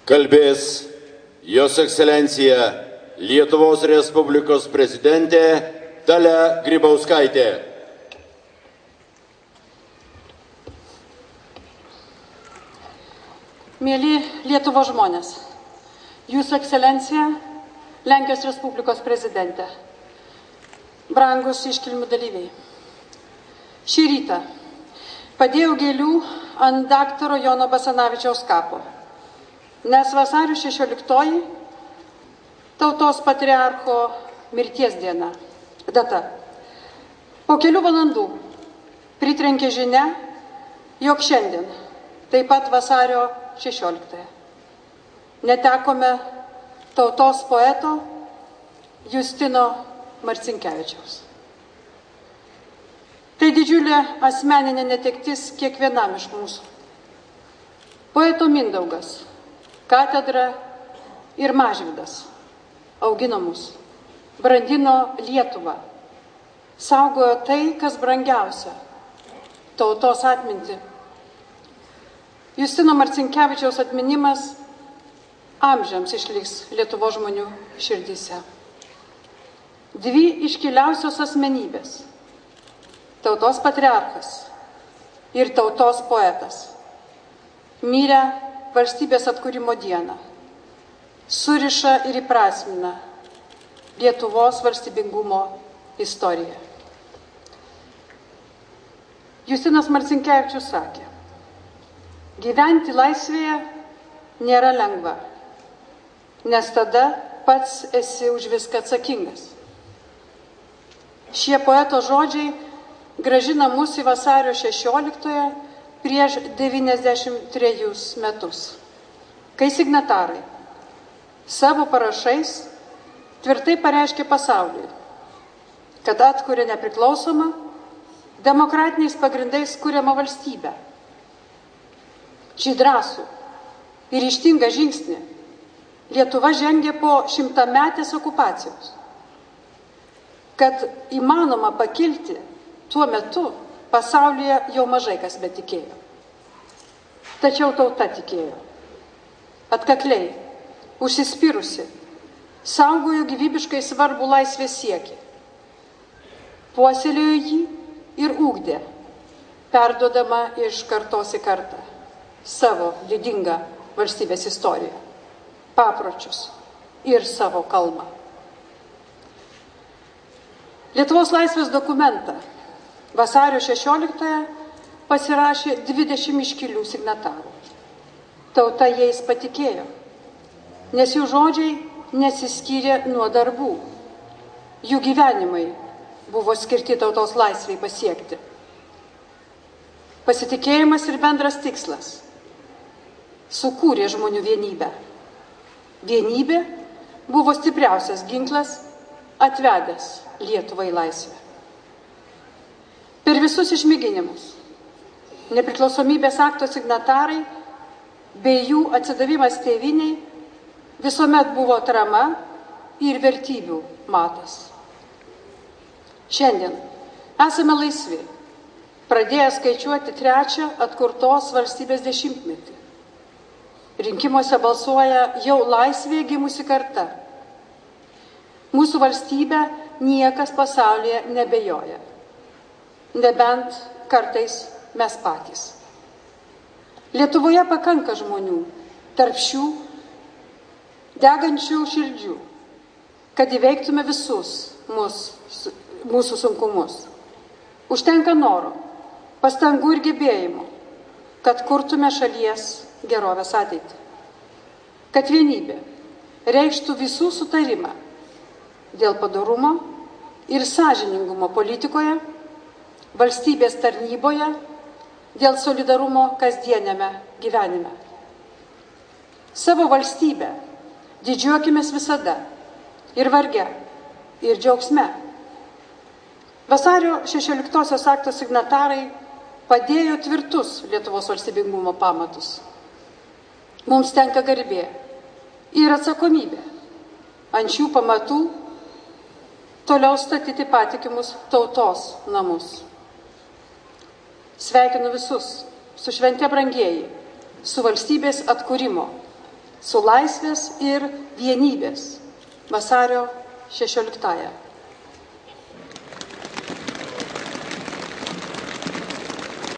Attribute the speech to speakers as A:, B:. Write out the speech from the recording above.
A: Kalbės Jos Ekscelencija Lietuvos Respublikos prezidentė Dalia Grybauskaitė.
B: Mėly Lietuvos žmonės, Jūsų Ekscelencija, Lenkijos Respublikos prezidentė, brangus iškilmių dalyviai. Šį rytą padėjau gėlių ant daktaro Jono Basanavičiaus kapo, nes vasario 16 tautos patriarcho mirties diena, data. Po kelių valandų pritrenkė žinia, jog šiandien, taip pat vasario 16, netekome tautos poeto Justino Marcinkevičiaus. Tai didžiulė asmeninė netektis kiekvienam iš mūsų. Poeto Mindaugas, katedra ir Mažvydas augino mus, brandino Lietuvą, saugojo tai, kas brangiausia - tautos atmintį. Justino Marcinkevičiaus atminimas amžiams išliks Lietuvos žmonių širdyse. Dvi iškiliausios asmenybės - tautos patriarchas ir tautos poetas - mirę valstybės atkūrimo dieną, suriša ir įprasmina Lietuvos valstybingumo istoriją. Justinas Marcinkevičius sakė: gyventi laisvėje nėra lengva, nes tada pats esi už viską atsakingas. Šie poeto žodžiai grąžina mus į vasario 16 prieš 93 metus, kai signatarai savo parašais tvirtai pareiškė pasauliui, kad atkuria nepriklausomą, demokratiniais pagrindais kuriamą valstybę. Šį drąsų ir ryžtingą žingsnį Lietuva žengė po 100-metės okupacijos. Kad įmanoma pakilti tuo metu pasaulyje jau mažai kas betikėjo. Tačiau tauta tikėjo. Atkakliai, užsispyrusi, saugojo gyvybiškai svarbų laisvės siekį. Puoselėjo jį ir ugdė, perduodama iš kartos į kartą savo didingą valstybės istoriją, papročius ir savo kalbą. Lietuvos laisvės dokumentą vasario 16 pasirašė 20 iškilių signatarų. Tauta jais patikėjo, nes jų žodžiai nesiskyrė nuo darbų. Jų gyvenimai buvo skirti tautos laisvei pasiekti. Pasitikėjimas ir bendras tikslas sukūrė žmonių vienybę. Vienybė buvo stipriausias ginklas atvedęs Lietuvą į laisvę. Per visus išmėginimus nepriklausomybės akto signatarai bei jų atsidavimas tėvynei visuomet buvo atrama ir vertybių matas. Šiandien esame laisvi, pradėję skaičiuoti 3 atkurtos valstybės dešimtmetį. Rinkimuose balsuoja jau laisvėje gimusi karta. Mūsų valstybę niekas pasaulyje nebejoja. Nebent kartais mes patys. Lietuvoje pakanka žmonių, tarp šių degančių širdžių, kad įveiktume visus mūsų sunkumus. Užtenka noro, pastangų ir gebėjimų, kad kurtume šalies gerovės ateitį. Kad vienybė reikštų visų sutarimą dėl padorumo ir sąžiningumo politikoje, valstybės tarnyboje, dėl solidarumo kasdieniame gyvenime. Savo valstybę didžiuokimės visada ir varge, ir džiaugsme. Vasario 16 akto signatarai padėjo tvirtus Lietuvos valstybingumo pamatus. Mums tenka garbė ir atsakomybė ant šių pamatų toliau statyti patikimus tautos namus. Sveikinu visus su švente brangieji, su valstybės atkūrimo su laisvės ir vienybės vasario 16-ąją.